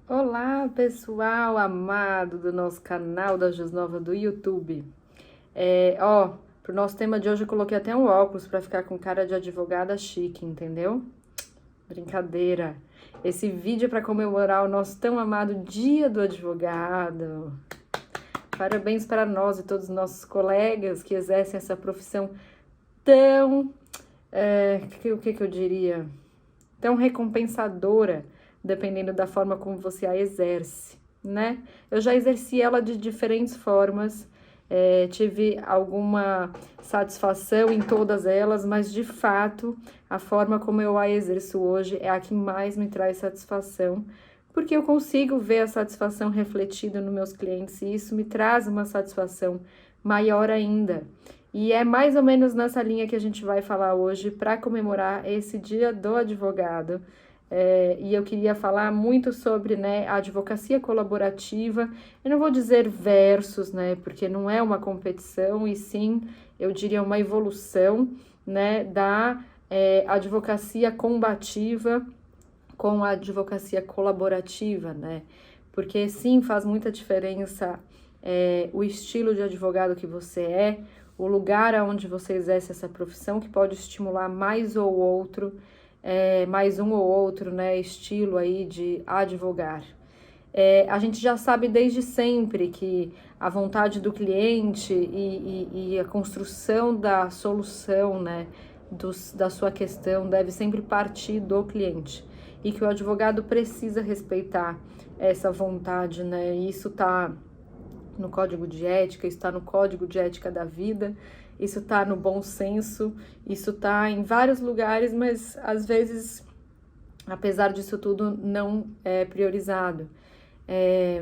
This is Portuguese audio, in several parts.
Olá, pessoal amado do nosso canal da Jusnova do YouTube. Pro nosso tema de hoje eu coloquei até um óculos para ficar com cara de advogada chique, entendeu? Brincadeira. Esse vídeo é para comemorar o nosso tão amado Dia do Advogado. Parabéns para nós e todos os nossos colegas que exercem essa profissão tão, o que eu diria? Tão recompensadora, dependendo da forma como você a exerce, né? Eu já exerci ela de diferentes formas, tive alguma satisfação em todas elas, mas de fato, a forma como eu a exerço hoje é a que mais me traz satisfação, porque eu consigo ver a satisfação refletida nos meus clientes e isso me traz uma satisfação maior ainda. E é mais ou menos nessa linha que a gente vai falar hoje para comemorar esse Dia do Advogado. E eu queria falar muito sobre, né, a advocacia colaborativa. Eu não vou dizer versus, né, porque não é uma competição, e sim, eu diria uma evolução, né, da advocacia combativa com a advocacia colaborativa, né? Porque sim, faz muita diferença o estilo de advogado que você é, o lugar onde você exerce essa profissão, que pode estimular mais ou outro, mais um ou outro, né, estilo aí de advogar. A gente já sabe desde sempre que a vontade do cliente e a construção da solução, né, da sua questão deve sempre partir do cliente e que o advogado precisa respeitar essa vontade, né? Isso está no código de ética, isso está no código de ética da vida, isso está no bom senso, isso está em vários lugares, mas às vezes, apesar disso tudo, não é priorizado.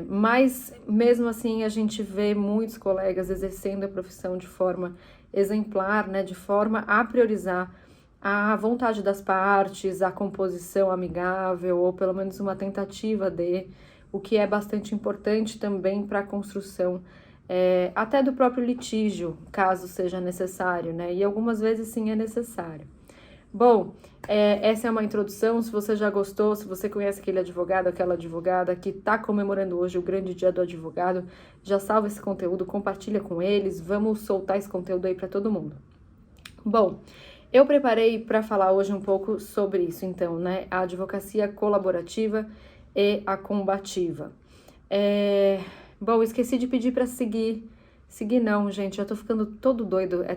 Mas mesmo assim a gente vê muitos colegas exercendo a profissão de forma exemplar, né, de forma a priorizar a vontade das partes, a composição amigável, ou pelo menos uma tentativa de, o que é bastante importante também para a construção até do próprio litígio, caso seja necessário, né? E algumas vezes sim é necessário. Bom, essa é uma introdução. Se você já gostou, se você conhece aquele advogado, aquela advogada que está comemorando hoje o grande dia do advogado, já salva esse conteúdo, compartilha com eles, vamos soltar esse conteúdo aí para todo mundo. Bom, eu preparei para falar hoje um pouco sobre isso, então, né? A advocacia colaborativa e a combativa. Bom, esqueci de pedir para seguir. Seguir não, gente, já tô ficando todo doido. É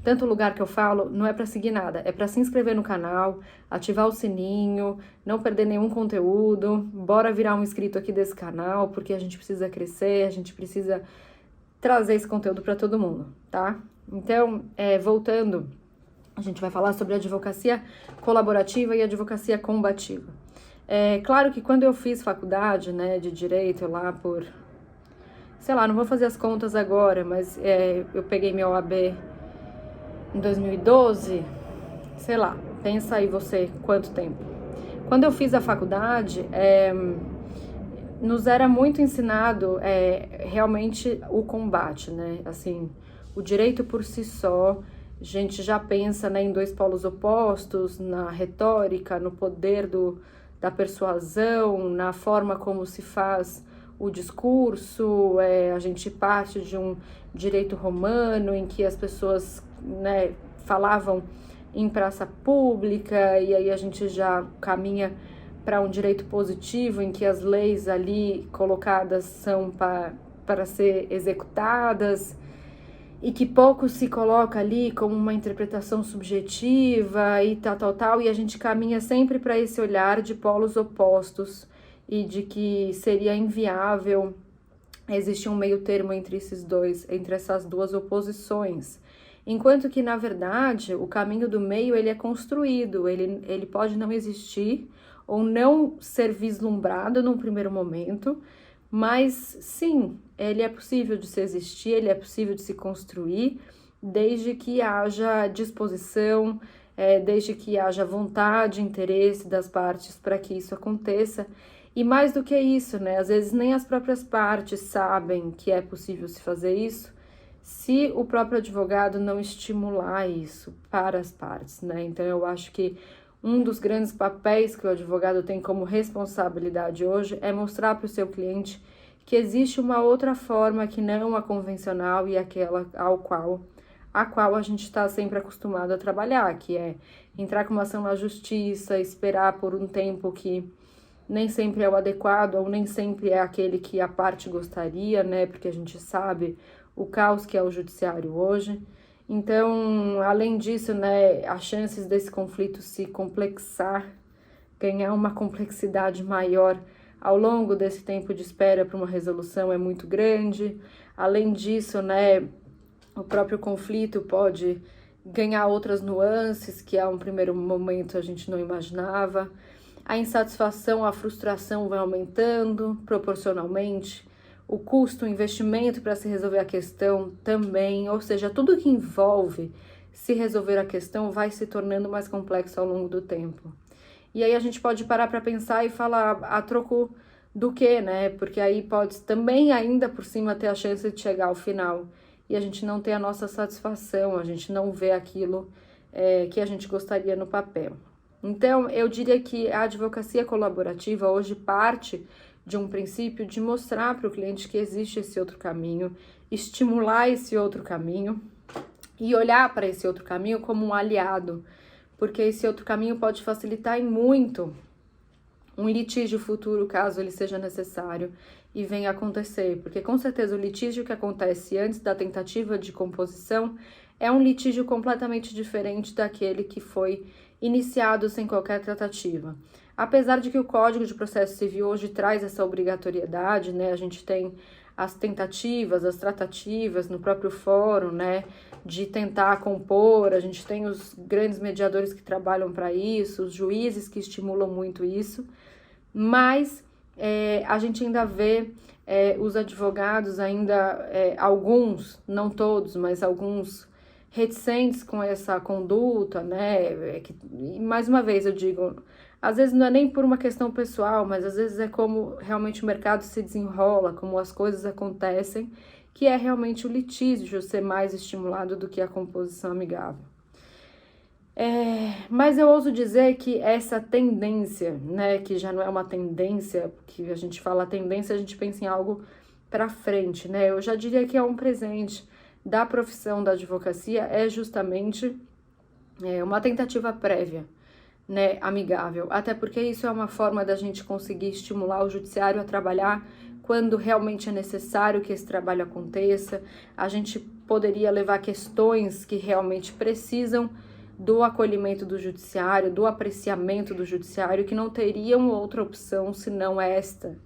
tanto lugar que eu falo, não é para seguir nada. É para se inscrever no canal, ativar o sininho, não perder nenhum conteúdo. Bora virar um inscrito aqui desse canal, porque a gente precisa crescer, a gente precisa trazer esse conteúdo para todo mundo, tá? Então, voltando, a gente vai falar sobre advocacia colaborativa e advocacia combativa. Claro que quando eu fiz faculdade, né, de direito lá por, sei lá, não vou fazer as contas agora, mas eu peguei minha OAB em 2012, sei lá, pensa aí você quanto tempo. Quando eu fiz a faculdade, nos era muito ensinado realmente o combate, né, assim, o direito por si só. A gente já pensa, né, em dois polos opostos, na retórica, no poder da persuasão, na forma como se faz o discurso. A gente parte de um direito romano em que as pessoas, né, falavam em praça pública, e aí a gente já caminha para um direito positivo em que as leis ali colocadas são para ser executadas, e que pouco se coloca ali como uma interpretação subjetiva e tal, e a gente caminha sempre para esse olhar de polos opostos e de que seria inviável existir um meio termo entre esses dois, entre essas duas oposições. Enquanto que, na verdade, o caminho do meio ele é construído, ele pode não existir ou não ser vislumbrado num primeiro momento, mas sim, ele é possível de se existir, ele é possível de se construir, desde que haja disposição, desde que haja vontade, interesse das partes para que isso aconteça. E mais do que isso, né? Às vezes nem as próprias partes sabem que é possível se fazer isso, se o próprio advogado não estimular isso para as partes, né? Então eu acho que Um dos grandes papéis que o advogado tem como responsabilidade hoje é mostrar para o seu cliente que existe uma outra forma que não a convencional e aquela a qual a gente está sempre acostumado a trabalhar, que é entrar com uma ação na justiça, esperar por um tempo que nem sempre é o adequado ou nem sempre é aquele que a parte gostaria, né? Porque a gente sabe o caos que é o judiciário hoje. Então, além disso, né, as chances desse conflito se complexar, ganhar uma complexidade maior ao longo desse tempo de espera para uma resolução é muito grande. Além disso, né, o próprio conflito pode ganhar outras nuances que a um primeiro momento a gente não imaginava. A insatisfação, a frustração vai aumentando proporcionalmente. O custo, o investimento para se resolver a questão também, ou seja, tudo que envolve se resolver a questão vai se tornando mais complexo ao longo do tempo. E aí a gente pode parar para pensar e falar a troco do quê, né? Porque aí pode também ainda por cima ter a chance de chegar ao final e a gente não ter a nossa satisfação, a gente não vê aquilo que a gente gostaria no papel. Então, eu diria que a advocacia colaborativa hoje parte de um princípio de mostrar para o cliente que existe esse outro caminho, estimular esse outro caminho e olhar para esse outro caminho como um aliado, porque esse outro caminho pode facilitar em muito um litígio futuro, caso ele seja necessário e venha acontecer, porque com certeza o litígio que acontece antes da tentativa de composição é um litígio completamente diferente daquele que foi iniciado sem qualquer tratativa. Apesar de que o Código de Processo Civil hoje traz essa obrigatoriedade, né, a gente tem as tentativas, as tratativas no próprio fórum, né, de tentar compor, a gente tem os grandes mediadores que trabalham para isso, os juízes que estimulam muito isso, mas a gente ainda vê os advogados ainda, alguns, não todos, mas alguns reticentes com essa conduta, né, e mais uma vez eu digo, às vezes não é nem por uma questão pessoal, mas às vezes é como realmente o mercado se desenrola, como as coisas acontecem, que é realmente o litígio ser mais estimulado do que a composição amigável. Mas eu ouso dizer que essa tendência, né, que já não é uma tendência, que a gente fala tendência, a gente pensa em algo para frente, né, eu já diria que é um presente da profissão da advocacia, é justamente uma tentativa prévia, né, amigável, até porque isso é uma forma da gente conseguir estimular o judiciário a trabalhar quando realmente é necessário que esse trabalho aconteça. A gente poderia levar questões que realmente precisam do acolhimento do judiciário, do apreciamento do judiciário, que não teriam outra opção senão esta,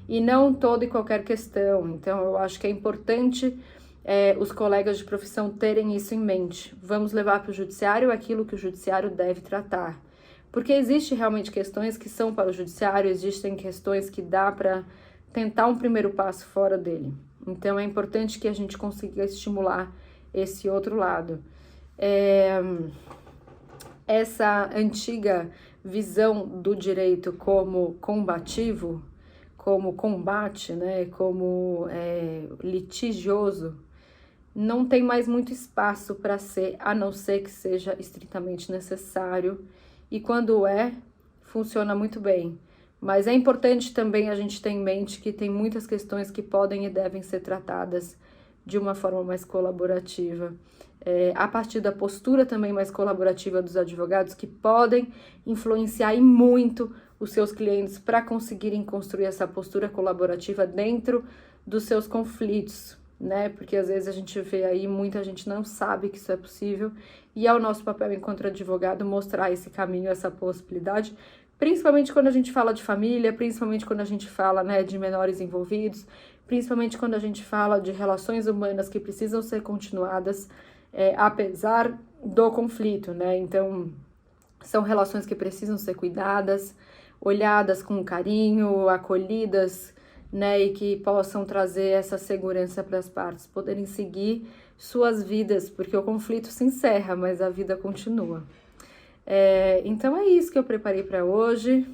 e não toda e qualquer questão. Então, eu acho que é importante os colegas de profissão terem isso em mente. Vamos levar para o judiciário aquilo que o judiciário deve tratar. Porque existem realmente questões que são para o judiciário, existem questões que dá para tentar um primeiro passo fora dele. Então, é importante que a gente consiga estimular esse outro lado. Essa antiga visão do direito como combativo, como combate, né, como litigioso, não tem mais muito espaço para ser, a não ser que seja estritamente necessário, e quando funciona muito bem. Mas é importante também a gente ter em mente que tem muitas questões que podem e devem ser tratadas de uma forma mais colaborativa, a partir da postura também mais colaborativa dos advogados, que podem influenciar e muito os seus clientes para conseguirem construir essa postura colaborativa dentro dos seus conflitos, né? Porque às vezes a gente vê aí, muita gente não sabe que isso é possível, e é o nosso papel enquanto advogado mostrar esse caminho, essa possibilidade, principalmente quando a gente fala de família, principalmente quando a gente fala, né, de menores envolvidos, principalmente quando a gente fala de relações humanas que precisam ser continuadas, apesar do conflito, né? Então, são relações que precisam ser cuidadas, olhadas com carinho, acolhidas, né, e que possam trazer essa segurança para as partes poderem seguir suas vidas, porque o conflito se encerra, mas a vida continua. Então é isso que eu preparei para hoje.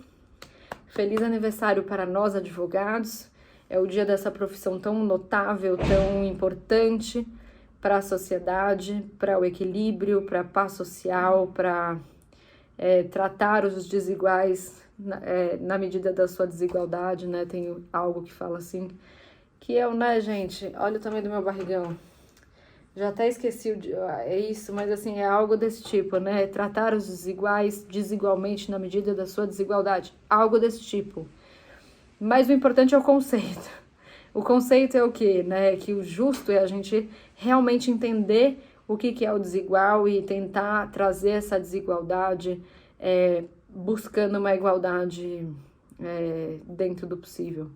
Feliz aniversário para nós advogados. É o dia dessa profissão tão notável, tão importante para a sociedade, para o equilíbrio, para a paz social, para tratar os desiguais na medida da sua desigualdade, né? Tem algo que fala assim, que eu, né, gente? Olha o tamanho do meu barrigão. Já até esqueci é isso, mas assim, é algo desse tipo, né? Tratar os desiguais desigualmente na medida da sua desigualdade. Algo desse tipo. Mas o importante é o conceito. O conceito é o quê, né? Que o justo é a gente realmente entender o que é o desigual e tentar trazer essa desigualdade, buscando uma igualdade dentro do possível.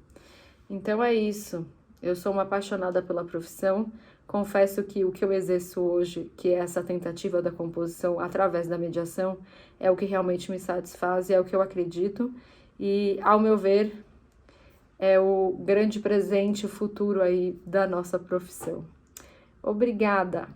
Então é isso. Eu sou uma apaixonada pela profissão. Confesso que o que eu exerço hoje, que é essa tentativa da composição através da mediação, é o que realmente me satisfaz e é o que eu acredito. E, ao meu ver, é o grande presente futuro aí da nossa profissão. Obrigada!